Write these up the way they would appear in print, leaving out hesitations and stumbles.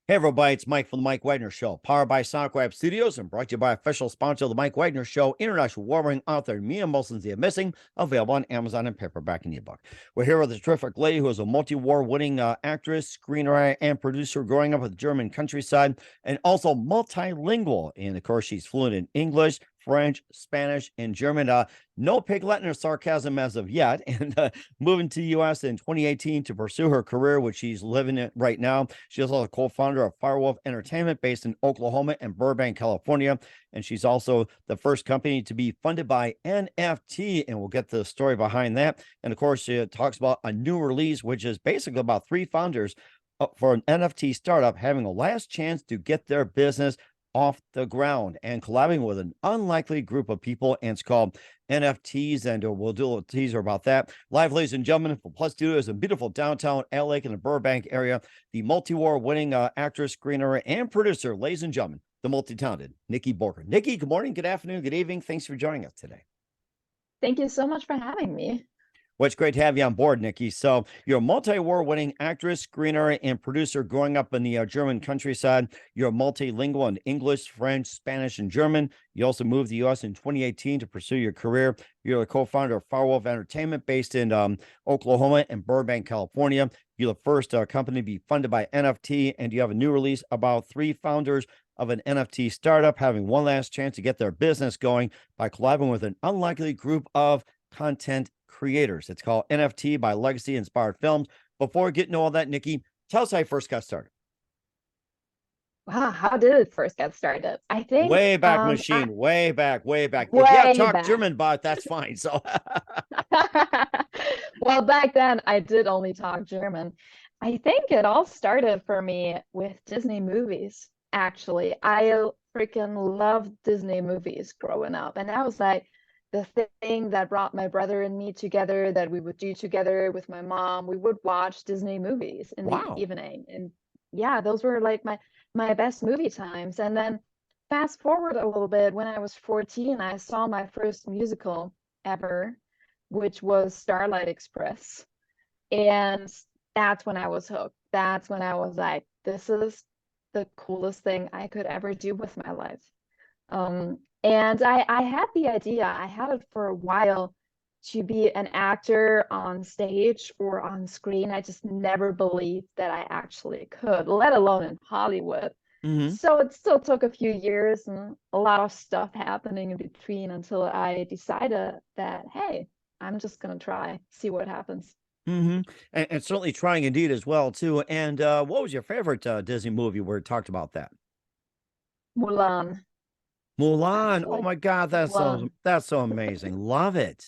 Hey everybody, it's Mike from the Mike Wagner Show, powered by Sonic Web Studios and brought to you by official sponsor of the Mike Wagner Show, international award-winning author Mia Molson's The Missing, available on Amazon and paperback and ebook. We're here with a terrific lady who is a multi-award-winning actress, screenwriter, and producer growing up with the German countryside, and also multilingual. And of course, she's fluent in English, French, Spanish, and German. No pig Latin or sarcasm as of yet. And moving to the U.S. in 2018 to pursue her career, which she's living in right now. She is also a co-founder of Firewolf Entertainment based in Oklahoma and Burbank, California. And she's also the first company to be funded by NFT. And we'll get the story behind that. And of course, she talks about a new release, which is basically about three founders for an NFT startup having a last chance to get their business off the ground and collabing with an unlikely group of people, and it's called NFTease, and we'll do a teaser about that. Live, ladies and gentlemen, from Plus Studios in beautiful downtown LA in the Burbank area, the multi-award winning actress, screenwriter, and producer, ladies and gentlemen, the multi-talented Niki Borger. Niki, good morning, good afternoon, good evening. Thanks for joining us today. Thank you so much for having me. Well, it's great to have you on board, Niki. So you're a multi-award winning actress, screenwriter, and producer growing up in the German countryside. You're multilingual in English, French, Spanish, and German. You also moved to the U.S. in 2018 to pursue your career. You're a co-founder of Firewolf Entertainment based in Oklahoma and Burbank, California. You're the first company to be funded by NFT, and you have a new release about three founders of an NFT startup having one last chance to get their business going by collaborating with an unlikely group of content creators. It's called NFT by Legacy Inspired Films. Before we get into all that, Niki, tell us how you first got started. Wow, how did it first get started? I think way back machine, way back. If you have talked German about, that's fine. So well, back then I did only talk German. I think it all started for me with Disney movies. Actually, I freaking loved Disney movies growing up, and that was like the thing that brought my brother and me together, that we would do together with my mom. We would watch Disney movies in the evening. And yeah, those were like my best movie times. And then fast forward a little bit, when I was 14, I saw my first musical ever, which was Starlight Express. And that's when I was hooked. That's when I was like, this is the coolest thing I could ever do with my life. And I had the idea, I had it for a while, to be an actor on stage or on screen. I just never believed that I actually could, let alone in Hollywood. So it still took a few years and a lot of stuff happening in between until I decided that, hey, I'm just going to try, see what happens. And certainly trying indeed as well, too. And what was your favorite Disney movie where it talked about that? Mulan. Mulan. Oh my God, that's so amazing. Love it.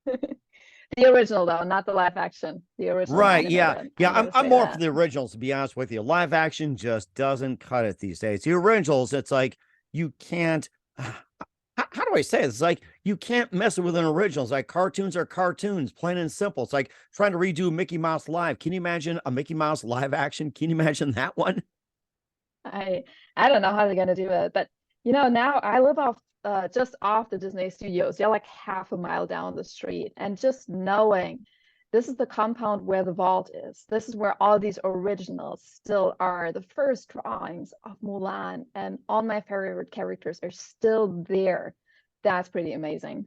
The original though, not the live action. The original. Right. Yeah. I'm more for the originals, to be honest with you. Live action just doesn't cut it these days. The originals, it's like you can't. How do I say it? It's like you can't mess with an original. It's like cartoons are cartoons, plain and simple. It's like trying to redo Mickey Mouse live. Can you imagine a Mickey Mouse live action? Can you imagine that one? I don't know how they're gonna do it, but now I live just off the Disney Studios. They're like half a mile down the street, and just knowing this is the compound where the vault is. This is where all these originals still are. The first drawings of Mulan and all my favorite characters are still there. That's pretty amazing.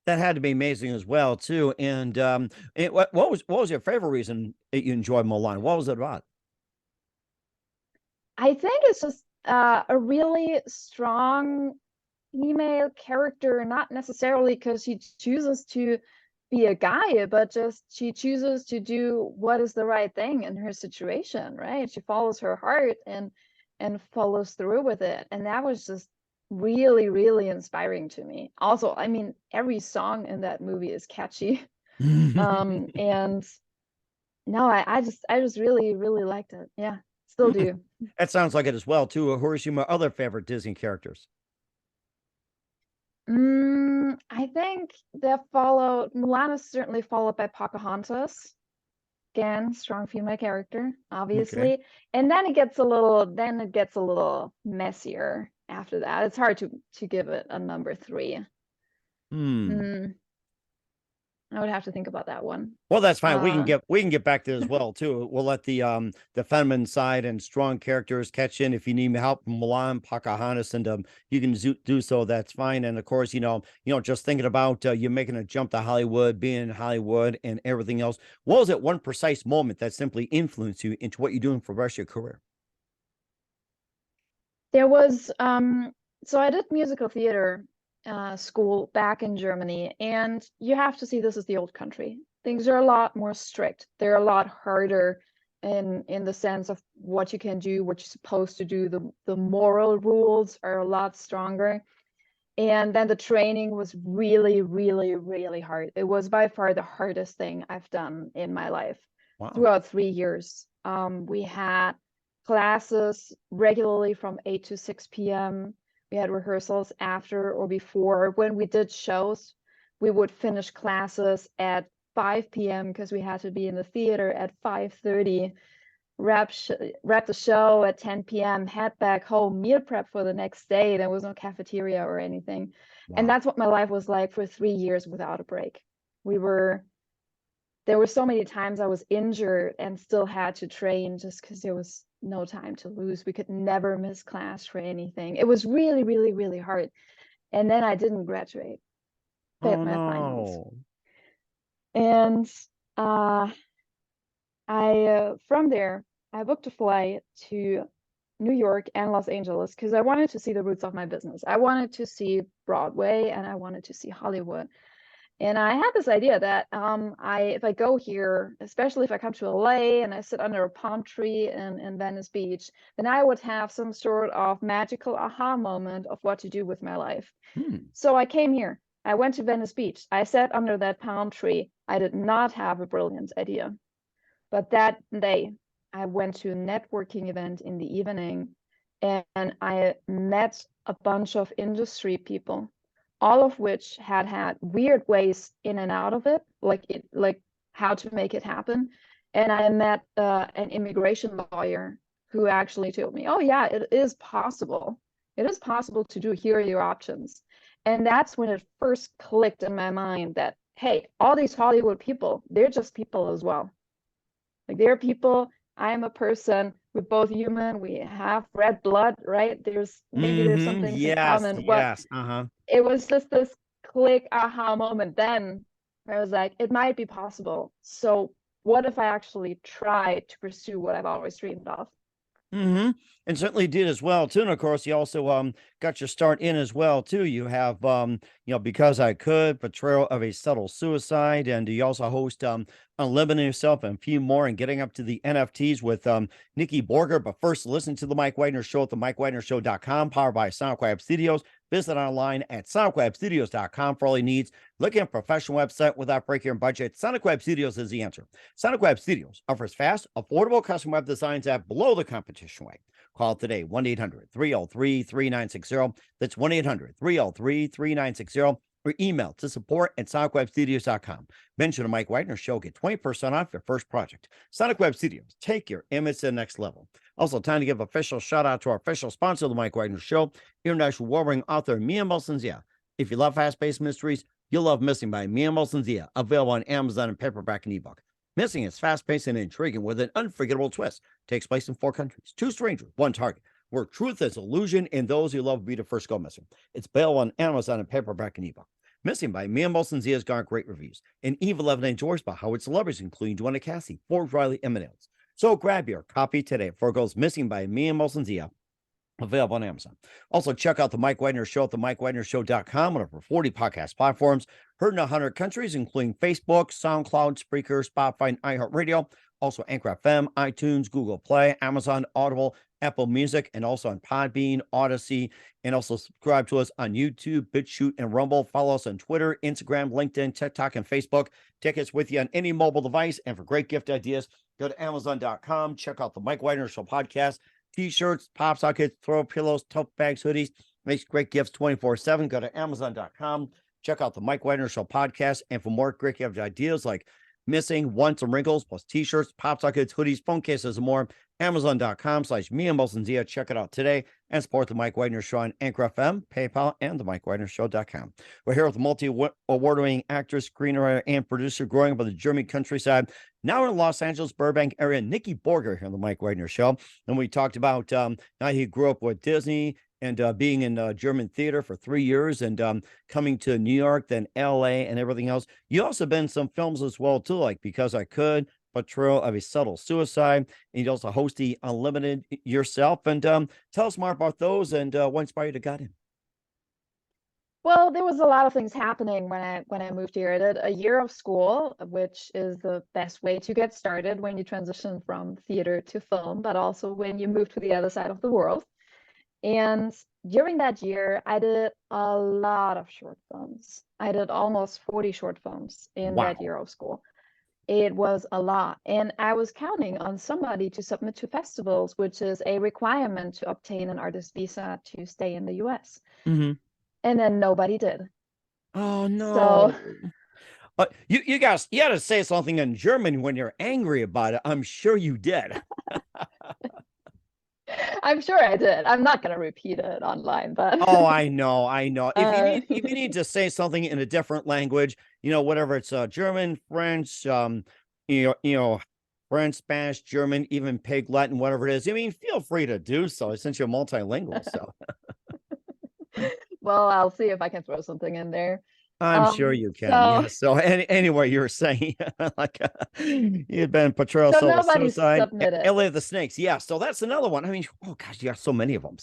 That had to be amazing as well, too. And what was your favorite reason that you enjoyed Mulan? What was it about? I think it's just a really strong female character, not necessarily because she chooses to be a guy, but just she chooses to do what is the right thing in her situation, right? She follows her heart and follows through with it. And that was just really, really inspiring to me. Also, I mean, every song in that movie is catchy. And no, I just really, really liked it. Yeah, still do. That sounds like it as well, too. Who are some of your other favorite Disney characters? I think Mulan is certainly followed by Pocahontas. Again, strong female character, obviously. Okay. And then it gets a little messier after that. It's hard to give it a number 3. I would have to think about that one. Well, that's fine. We can get back to it as well too. We'll let the feminine side and strong characters catch in. If you need help, Milan, Pocahontas, and you can do so. That's fine. And of course, just thinking about you making a jump to Hollywood, being in Hollywood, and everything else. What was it? One precise moment that simply influenced you into what you're doing for the rest of your career? There was so I did musical theater school back in Germany, and you have to see this as the old country. Things are a lot more strict. They're a lot harder in the sense of what you can do, what you're supposed to do. The moral rules are a lot stronger. And then the training was really, really, really hard. It was by far the hardest thing I've done in my life. Wow. Throughout 3 years. We had classes regularly from 8 to 6 p.m. We had rehearsals after or before. When we did shows, we would finish classes at 5 p.m. because we had to be in the theater at 5:30. Wrap the show at 10 p.m., head back home, meal prep for the next day. There was no cafeteria or anything. Wow. And that's what my life was like for 3 years without a break. There were so many times I was injured and still had to train just because there was no time to lose. We could never miss class for anything. It was really, really, really hard. And then I didn't graduate. Failed my finals. And from there, I booked a flight to New York and Los Angeles because I wanted to see the roots of my business. I wanted to see Broadway and I wanted to see Hollywood. And I had this idea that if I go here, especially if I come to LA and I sit under a palm tree in Venice Beach, then I would have some sort of magical aha moment of what to do with my life. So I came here. I went to Venice Beach. I sat under that palm tree. I did not have a brilliant idea. But that day, I went to a networking event in the evening and I met a bunch of industry people, all of which had weird ways in and out of it, like how to make it happen. And I met an immigration lawyer who actually told me, oh yeah, it is possible. It is possible to do, here are your options. And that's when it first clicked in my mind that, hey, all these Hollywood people, they're just people as well. Like they're people, I am a person, we're both human, we have red blood, right? There's some things in common. Yes. It was just this click aha moment then where I was like, it might be possible. So what if I actually try to pursue what I've always dreamed of? And certainly did as well too. And of course, you also got your start in as well too. You have Because I Could, Portrayal of a Subtle Suicide, and you also host Unlimiting Yourself and a few more, and getting up to the NFTease with Niki Borger. But first, listen to the Mike Wagner Show at the MikeWagnerShow.com, powered by SonicWeb Studios. Visit online at SonicWebStudios.com for all your needs. Looking at a professional website without breaking your budget, SonicWeb Studios is the answer. SonicWeb Studios offers fast, affordable custom web designs at below the competition rate. Call today, 1-800-303-3960. That's 1-800-303-3960. Or email to support@sonicwebstudios.com. Mention the Mike Wagner Show. Get 20% off your first project. Sonic Web Studios. Take your image to the next level. Also, time to give official shout out to our official sponsor of the Mike Wagner Show, international award-winning author Mia Molson-Zia. If you love fast-paced mysteries, you'll love Missing by Mia Molson-Zia, available on Amazon in paperback and ebook. Missing is fast-paced and intriguing with an unforgettable twist. Takes place in 4 countries, 2 strangers, 1 target, where truth is illusion and those who love will be the first go missing. It's available on Amazon in paperback and ebook. Missing by Mia Molson-Zia has garnered great reviews, and Eve 11 enjoys by Howard celebrities, including Joanna Cassie, Forbes Riley, and Emmett. So grab your copy today before it goes missing by Mia Molson-Zia. Available on Amazon. Also, check out the Mike Wagner Show at the MikeWagnerShow.com on over 40 podcast platforms. Heard in 100 countries, including Facebook, SoundCloud, Spreaker, Spotify, and iHeartRadio. Also, Anchor FM, iTunes, Google Play, Amazon, Audible, Apple Music, and also on Podbean, Odyssey, and also subscribe to us on YouTube, BitChute, and Rumble. Follow us on Twitter, Instagram, LinkedIn, TikTok, and Facebook. Take us with you on any mobile device. And for great gift ideas, go to Amazon.com. Check out the Mike Wagner Show podcast. T-shirts, pop sockets, throw pillows, tote bags, hoodies. Makes great gifts 24/7. Go to Amazon.com. Check out the Mike Wagner Show podcast. And for more great gift ideas like missing, want some wrinkles, plus t-shirts, pop sockets, hoodies, phone cases, and more. Amazon.com/me and Check it out today and support the Mike Wagner Show on Anchor FM, PayPal, and the MikeWagnerShow.com. We're here with multi-award-winning actress, screenwriter, and producer growing up in the German countryside, now in Los Angeles, Burbank area, Niki Borger here on the Mike Wagner Show. And we talked about how he grew up with Disney and being in German theater for 3 years and coming to New York, then LA and everything else. You also been in some films as well, too, like Because I Could, Portrayal of a Subtle Suicide, and you also host the Unlimited yourself. And tell us more about those and what inspired you to get in. Well, there was a lot of things happening when I moved here. I did a year of school, which is the best way to get started when you transition from theater to film, but also when you move to the other side of the world. And during that year, I did a lot of short films. I did almost 40 short films in that Wow. year of school. It was a lot. And I was counting on somebody to submit to festivals, which is a requirement to obtain an artist visa to stay in the US. Mm-hmm. And then nobody did. Oh, So no. You guys, you got to say something in German when you're angry about it. I'm sure you did. I'm sure I did. I'm not going to repeat it online, but Oh, I know, I know. uh, If you need to say something in a different language, whatever it's German, French, French, Spanish, German, even Pig Latin, whatever it is. I mean, feel free to do so since you're multilingual. So well, I'll see if I can throw something in there. I'm sure you can. So Yeah. So anyway, you're saying like you've been portrayal so solo nobody suicide, submitted. LA of the Snakes. Yeah. So that's another one. I mean, oh gosh, you got so many of them.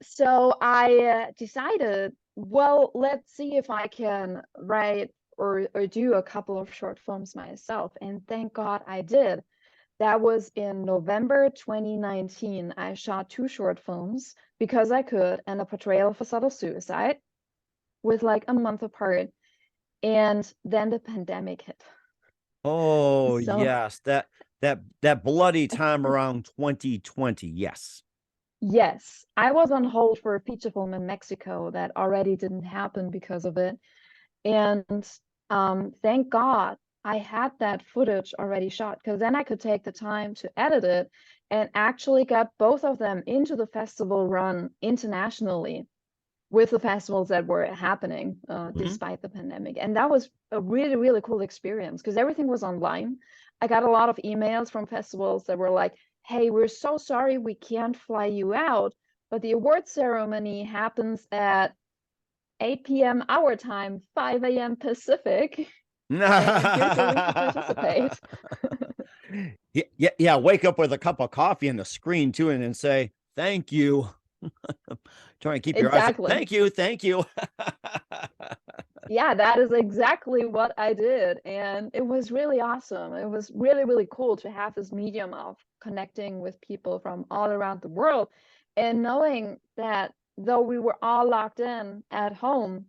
So I decided, well, let's see if I can write or do a couple of short films myself. And thank God I did. That was in November 2019. I shot 2 short films, Because I Could and A Portrayal of a Subtle Suicide, with like a month apart. And then the pandemic hit. Oh So yes, that bloody time around 2020. Yes. yes, I was on hold for a feature film in Mexico that already didn't happen because of it. And thank God I had that footage already shot, because then I could take the time to edit it and actually get both of them into the festival run internationally with the festivals that were happening Mhm. despite the pandemic. And that was a really, really cool experience because everything was online. I got a lot of emails from festivals that were like, hey, we're so sorry we can't fly you out, but the award ceremony happens at 8 p.m. our time, 5 a.m. Pacific, and here's a link to participate. Yeah. Wake up with a cup of coffee and a screen too, and then say thank you. Try and keep your eyes. Exactly. Thank you. Thank you. Yeah, that is exactly what I did. And it was really awesome. It was really, really cool to have this medium of connecting with people from all around the world and knowing that though we were all locked in at home,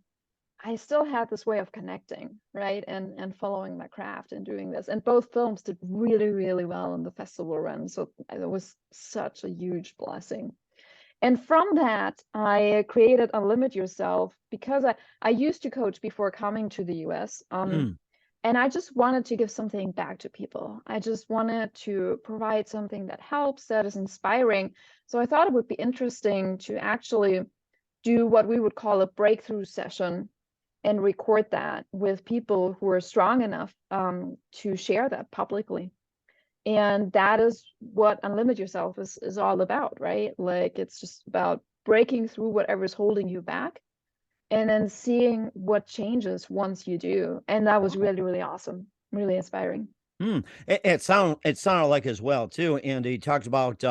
I still had this way of connecting, right? And following my craft and doing this. And both films did really, really well in the festival run. So it was such a huge blessing. And from that, I created Unlimit Yourself because I used to coach before coming to the US. Mm. And I just wanted to give something back to people. I just wanted to provide something that helps, that is inspiring. So I thought it would be interesting to actually do what we would call a breakthrough session and record that with people who are strong enough to share that publicly. And that is what Unlimit Yourself is all about, right? Like it's just about breaking through whatever's holding you back and then seeing what changes once you do. And that was really, really awesome, really inspiring. It sounded like as well too. And he talked about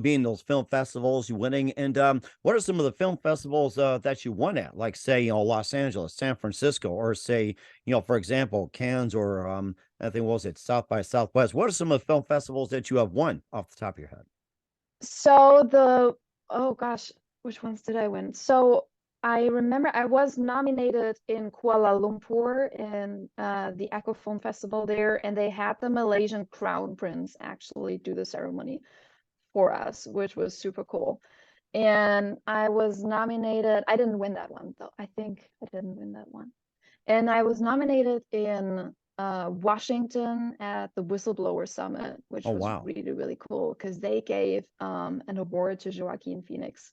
being those film festivals, you winning. And what are some of the film festivals that you won at? Like say, Los Angeles, San Francisco, or say, for example, Cannes or I think what was it, South by Southwest. What are some of the film festivals that you have won off the top of your head? So oh gosh, which ones did I win? So I remember I was nominated in Kuala Lumpur in the Echo Film Festival there, and they had the Malaysian Crown Prince actually do the ceremony for us, which was super cool. And I was nominated, I didn't win that one though. I think I didn't win that one. And I was nominated in Washington at the Whistleblower Summit, which Oh, was wow. really, really cool because they gave an award to Joaquin Phoenix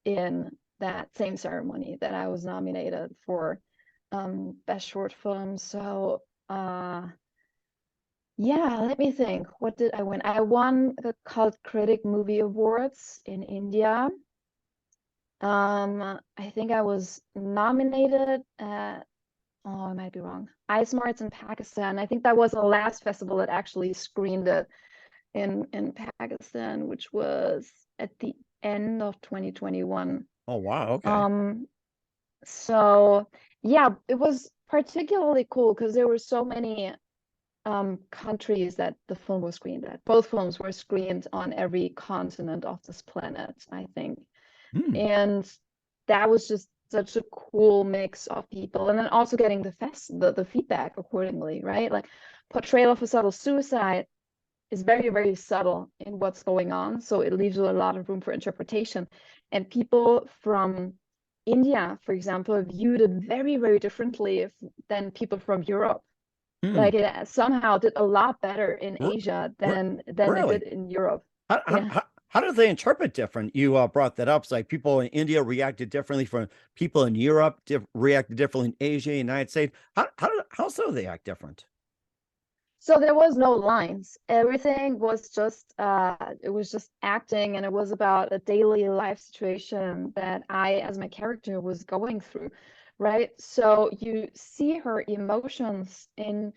in that same ceremony that I was nominated for Best Short Film. So yeah, let me think. What did I win? I won the Cult Critic Movie Awards in India. I think I was nominated at, oh, I might be wrong. Ice Marts in Pakistan. I think that was the last festival that actually screened it in Pakistan, which was at the end of 2021. Oh, wow. Okay. So yeah, it was particularly cool because there were so many countries that the film was screened at. Both films were screened on every continent of this planet, I think. Hmm. And that was just such a cool mix of people. And then also getting the feedback accordingly, right? Like Portrayal of a Subtle Suicide is very, very subtle in what's going on. So it leaves a lot of room for interpretation. And people from India, for example, viewed it very, very differently than people from Europe. Hmm. Like it somehow did a lot better in R- Asia r- than it did really? in Europe. How, how, Yeah. how, how do they interpret different? You brought that up. It's like people in India reacted differently from people in Europe, reacted differently in Asia, United States. How so they act different? So there was no lines. Everything was just it was just acting, and it was about a daily life situation that I, as my character, was going through, right? So you see her emotions in,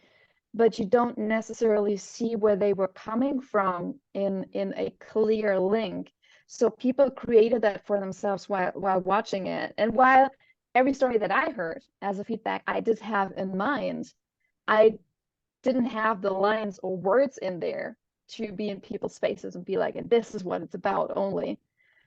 but you don't necessarily see where they were coming from in a clear link. So people created that for themselves while watching it. And while every story that I heard as a feedback I did have in mind, I didn't have the lines or words in there to be in people's faces and be like, and this is what it's about only.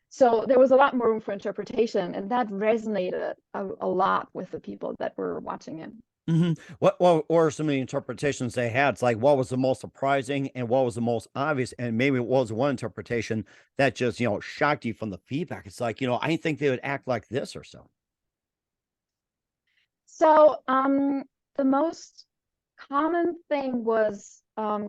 So there was a lot more room for interpretation, and that resonated a lot with the people that were watching it. Hmm. What were some of the interpretations they had? It's like what was the most surprising and what was the most obvious, and maybe what was one interpretation that just shocked you from the feedback. It's like I didn't think they would act like this or so. So the most common thing was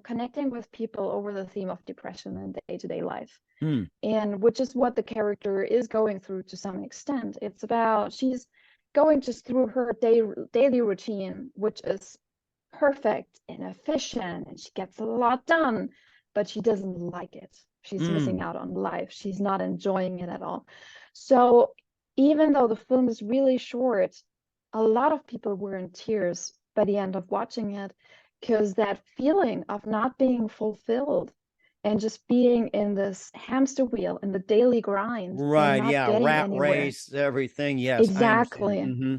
connecting with people over the theme of depression in day-to-day life, Hmm. and which is what the character is going through to some extent. It's about she's going just through her daily routine, which is perfect and efficient, and she gets a lot done, but she doesn't like it. She's missing Hmm. out on life. She's not enjoying it at all. So even though the film is really short, a lot of people were in tears by the end of watching it because that feeling of not being fulfilled and just being in this hamster wheel in the daily grind and Right. not Yeah. getting Rat anywhere. race, everything. Yes, I understand. Exactly. Hmm.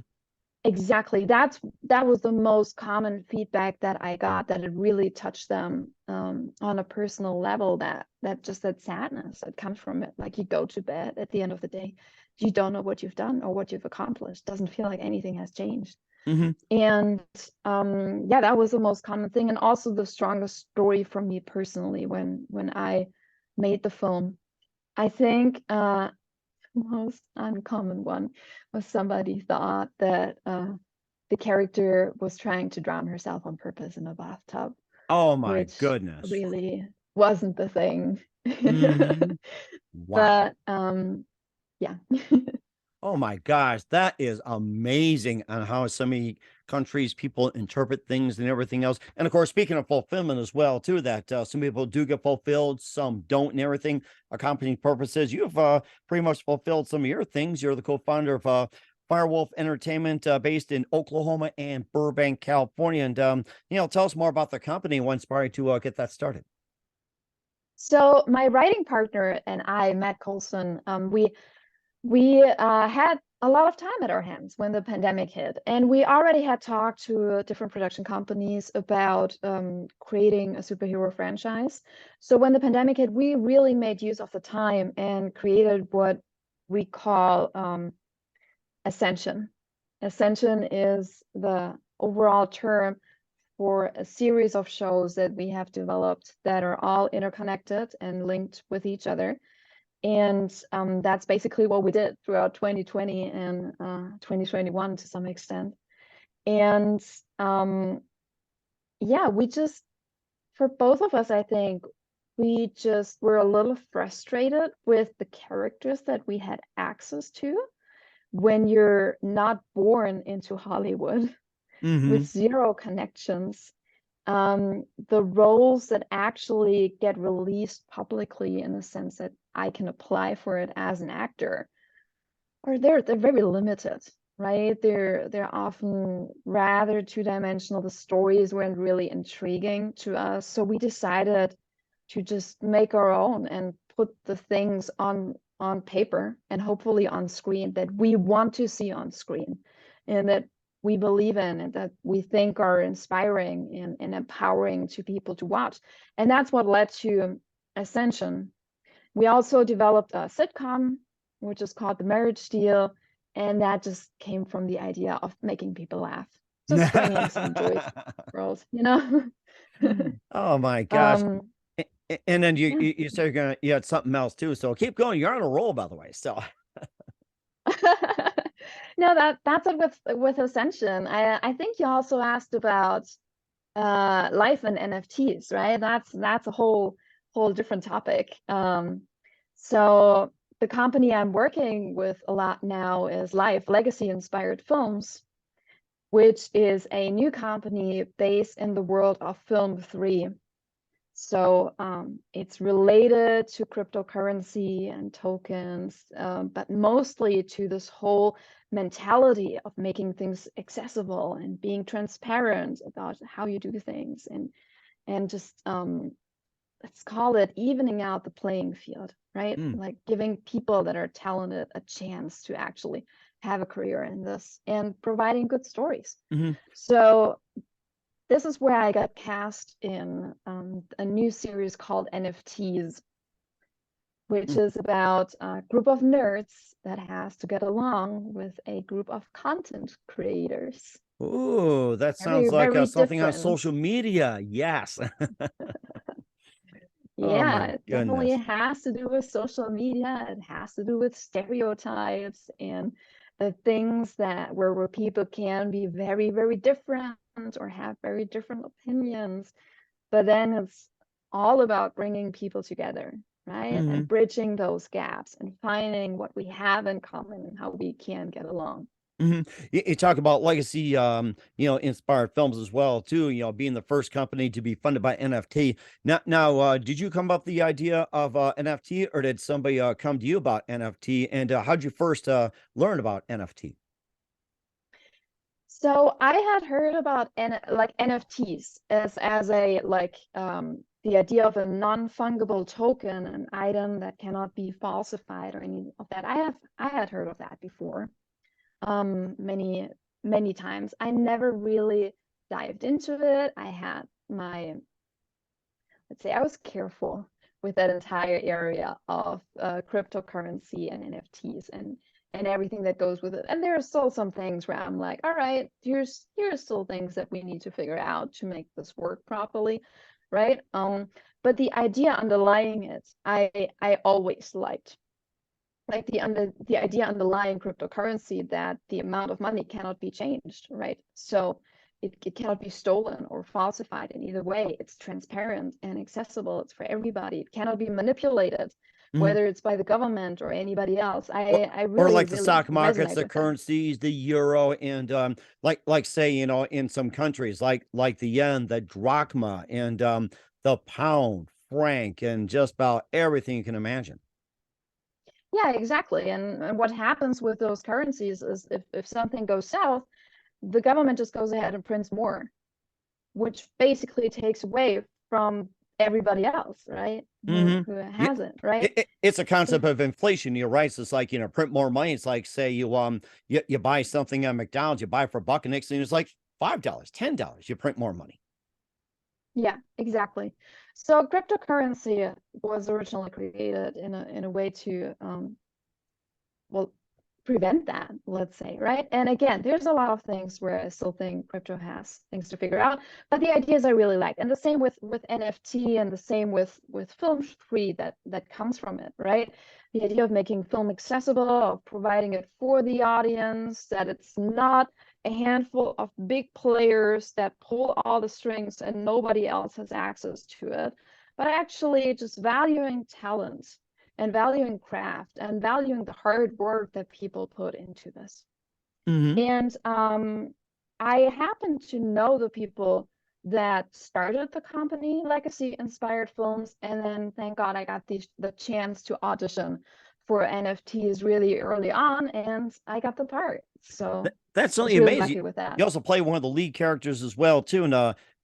Exactly. That was the most common feedback that I got, that it really touched them on a personal level, that just that sadness that comes from it. Like you go to bed at the end of the day, you don't know what you've done or what you've accomplished. Doesn't feel like anything has changed. Hmm. And yeah, that was the most common thing, and also the strongest story for me personally when I made the film. I think most uncommon one was somebody thought that the character was trying to drown herself on purpose in a bathtub, Oh my which goodness. really wasn't the thing. Hmm. Wow. But yeah. Oh my gosh, that is amazing on how so many countries people interpret things and everything else. And of course, speaking of fulfillment as well, too, that some people do get fulfilled, some don't, and everything. Accompanying purposes, you've pretty much fulfilled some of your things. You're the co-founder of Firewolf Entertainment, based in Oklahoma and Burbank, California. And tell us more about the company and what inspired you to get that started. So my writing partner and I, Matt Colson, we had a lot of time at our hands when the pandemic hit, and we already had talked to different production companies about creating a superhero franchise. So when the pandemic hit, we really made use of the time and created what we call Ascension. Ascension is the overall term for a series of shows that we have developed that are all interconnected and linked with each other. And that's basically what we did throughout 2020 and 2021 to some extent. And yeah, for both of us, I think we just were a little frustrated with the characters that we had access to when you're not born into Hollywood with Hmm. zero connections. The roles that actually get released publicly in the sense that I can apply for it as an actor, or they're very limited, right? They're often rather two-dimensional. The stories weren't really intriguing to us, so we decided to just make our own and put the things on paper and hopefully on screen that we want to see on screen and that we believe in and that we think are inspiring and empowering to people to watch. And that's what led to Ascension. We also developed a sitcom, which is called The Marriage Deal, and that just came from the idea of making people laugh, just bringing some joy to the world, you know? Oh my gosh. um, And then you, yeah. you said you had something else too. So keep going. You're on a roll, by the way. So No, that's it with Ascension. I think you also asked about life and NFTs, right? That's a whole different topic. So the company I'm working with a lot now is Life Legacy Inspired Films, which is a new company based in the world of film 3. So it's related to cryptocurrency and tokens, but mostly to this whole mentality of making things accessible and being transparent about how you do things and just let's call it evening out the playing field, right? mm, Like giving people that are talented a chance to actually have a career in this and providing good stories. mhm. So this is where I got cast in a new series called NFTease, which Mm. is about a group of nerds that has to get along with a group of content creators. Ooh, that Very, sounds like very something on different. social media. Yes. Oh Yeah, my it definitely goodness. has to do with social media. It has to do with stereotypes and the things that where people can be very, very different or have very different opinions. But then it's all about bringing people together, right? Hmm. And bridging those gaps and finding what we have in common and how we can get along. Hmm. You talk about legacy, inspired films as well, too. Being the first company to be funded by NFT. Now, did you come up with the idea of NFT, or did somebody come to you about NFT? And how'd you first learn about NFT? So I had heard about like NFTs as a like the idea of a non-fungible token, an item that cannot be falsified or any of that. I had heard of that before, many times. I never really dived into it. I had my, let's say, I was careful with that entire area of cryptocurrency and NFTs and everything that goes with it. And there are still some things where I'm like, all right, here's still things that we need to figure out to make this work properly, right? But the idea underlying it, I always liked. Like the idea underlying cryptocurrency that the amount of money cannot be changed, right? So it cannot be stolen or falsified in either way. It's transparent and accessible. It's for everybody. It cannot be manipulated, Mhm. whether it's by the government or anybody else. Or, I or really, like the really stock markets, resonate the with that. currencies, the euro, and like say, in some countries, like the yen, the drachma, and the pound, franc, and just about everything you can imagine. Yeah, exactly. And what happens with those currencies is if something goes south, the government just goes ahead and prints more, which basically takes away from everybody else, right? Hmm. Who Yeah, has it, right? it's a So concept of inflation. You're right. So it's like, print more money. It's like, say you buy something at McDonald's, you buy it for a buck, and next thing it's like $5, $10. You print more money. yeah, exactly. So cryptocurrency was originally created in a way to well prevent that, let's say, right? And again, there's a lot of things where I still think crypto has things to figure out, but the ideas I really like, and the same with NFT, and the same with film free that comes from it, right? The idea of making film accessible, of providing it for the audience, that it's not a handful of big players that pull all the strings and nobody else has access to it, but actually just valuing talent and valuing craft and valuing the hard work that people put into this. Mm-hmm. And I happen to know the people that started the company, Legacy Inspired Films, and then thank God I got the chance to audition for NFTease really early on, and I got the part. So That's I was something really amazing. lucky with that. You also play one of the lead characters as well, too, in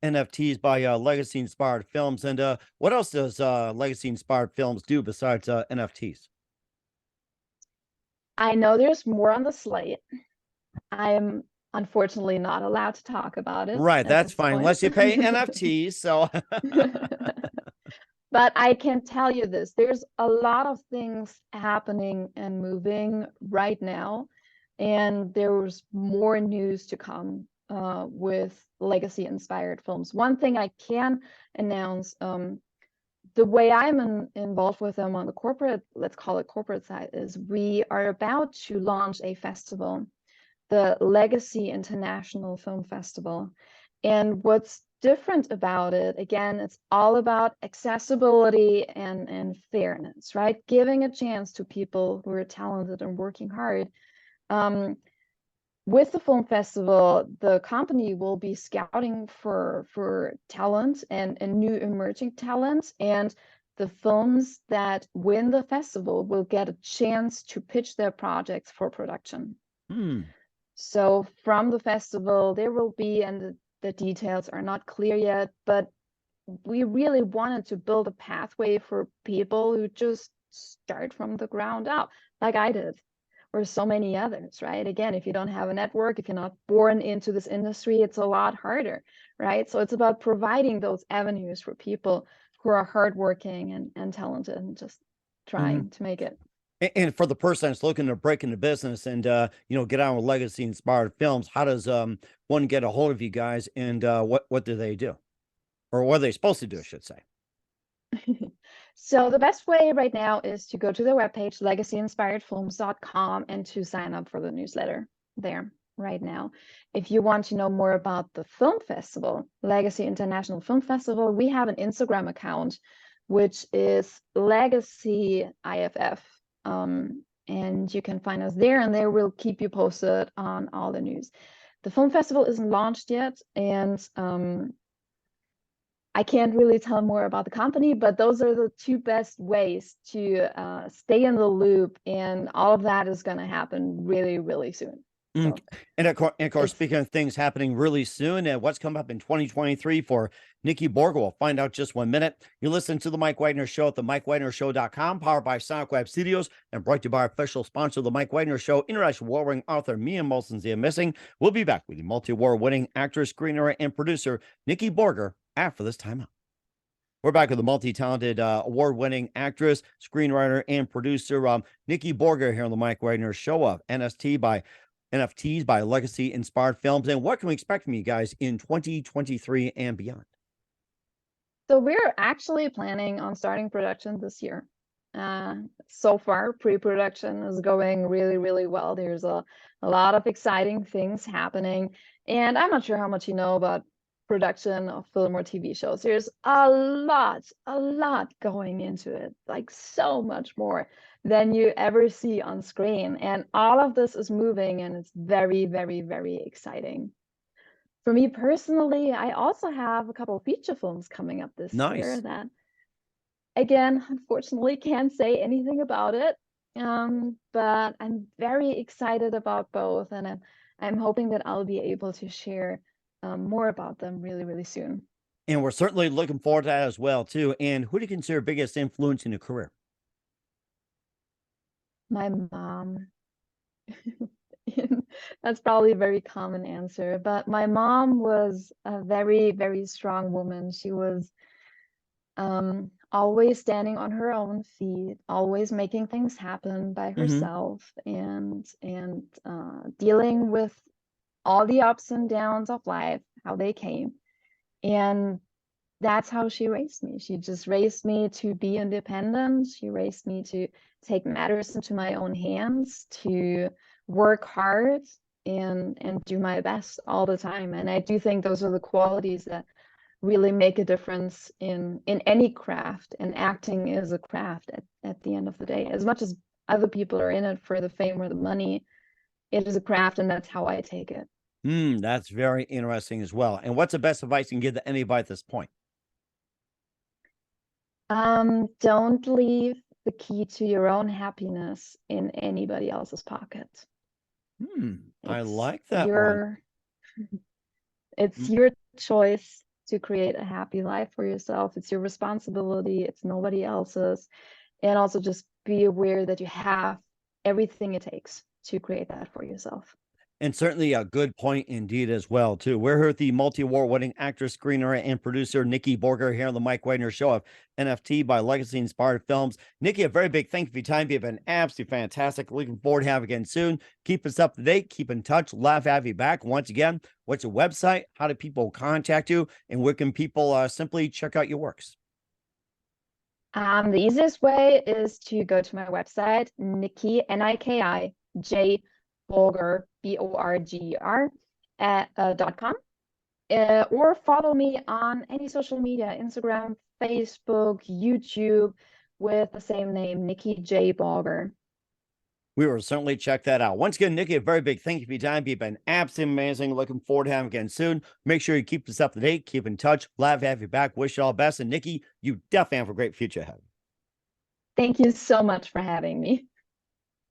NFTs by Legacy Inspired Films. And what else does Legacy Inspired Films do besides NFTs? I know there's more on the slate. I am unfortunately not allowed to talk about it Right, at that's this fine, point. unless you pay NFTs. So, But I can tell you this, there's a lot of things happening and moving right now, and there's more news to come with Legacy Inspired Films. One thing I can announce, the way I'm involved with them on the corporate, let's call it corporate side, is we are about to launch a festival, the Legacy International Film Festival. And what's different about it, again, it's all about accessibility and fairness, right? Giving a chance to people who are talented and working hard. With the film festival, the company will be scouting for talent and new emerging talent, and the films that win the festival will get a chance to pitch their projects for production. So from the festival, there will be, and the details are not clear yet, but we really wanted to build a pathway for people who just start from the ground up, like I did, or so many others, right? Again, if you don't have a network, if you're not born into this industry, it's a lot harder, right? So it's about providing those avenues for people who are hardworking and talented and just trying to make it. And for the person that's looking to break into business and get on with Legacy Inspired Films, how does one get a hold of you guys, and what do they do, or what are they supposed to do, I should say? So the best way right now is to go to the webpage legacyinspiredfilms.com and to sign up for the newsletter there right now. If you want to know more about the film festival, Legacy International Film Festival, we have an Instagram account, which is Legacy IFF. And you can find us there, and there we'll keep you posted on all the news. The film festival isn't launched yet, and I can't really tell more about the company, but those are the two best ways to stay in the loop, and all of that is going to happen really, really soon. So And of course, speaking of things happening really soon, and what's come up in 2023 for Niki Borger, we'll find out just 1 minute. You listen to the Mike Wagner Show at the MikeWagnerShow.com, powered by Sonic Web Studios, and brought to you by our official sponsor, the Mike Wagner Show, international award-winning author Mia Molson's The Missing. We'll be back with the multi-award winning actress, screenwriter, and producer Niki Borger after this timeout. We're back with the multi-talented, award-winning actress, screenwriter, and producer Niki Borger here on the Mike Wagner Show of NFTs by Legacy Inspired Films. And what can we expect from you guys in 2023 and beyond? So we're actually planning on starting production this year. So far, pre-production is going really, really well. There's a lot of exciting things happening. And I'm not sure how much you know about production of film or TV shows. There's a lot going into it, like so much more than you ever see on screen. And all of this is moving, and it's very, very, very exciting. For me personally, I also have a couple of feature films coming up this year Nice. that, again, unfortunately can't say anything about it. But I'm very excited about both, and I'm hoping that I'll be able to share more about them really, really soon. And we're certainly looking forward to that as well, too. And who do you consider biggest influence in your career? My mom. That's probably a very common answer, but my mom was a very, very strong woman. She was always standing on her own feet, always making things happen by herself, and dealing with all the ups and downs of life, how they came. And that's how she raised me. She just raised me to be independent. She raised me to take matters into my own hands, to work hard, and do my best all the time. And I do think those are the qualities that really make a difference in any craft. And acting is a craft at the end of the day. As much as other people are in it for the fame or the money, it is a craft, and that's how I take it. That's very interesting as well. And what's the best advice you can give to anybody at this point? Don't leave the key to your own happiness in anybody else's pocket. I It's like that one. your it's your choice to create a happy life for yourself. It's your responsibility. It's nobody else's. And also just be aware that you have everything it takes to create that for yourself. And certainly a good point indeed as well, too. We're here with the multi-award winning actor, screenwriter, and producer, Niki Borger, here on the Mike Wagner Show of NFT by Legacy Inspired Films. Niki, a very big thank you for your time. You've been absolutely fantastic. Looking forward to having you again soon. Keep us up to date. Keep in touch. Love to have you back. Once again, what's your website? How do people contact you? And where can people simply check out your works? The easiest way is to go to my website, Niki, N-I-K-I-J, Borger, B-O-R-G-E-R, .com. Or follow me on any social media, Instagram, Facebook, YouTube, with the same name, Niki J. Borger. We will certainly check that out. Once again, Niki, a very big thank you for your time. You've been absolutely amazing. Looking forward to having you again soon. Make sure you keep us up to date. Keep in touch. Glad to have you back. Wish you all the best. And Niki, you definitely have a great future ahead. Thank you so much for having me.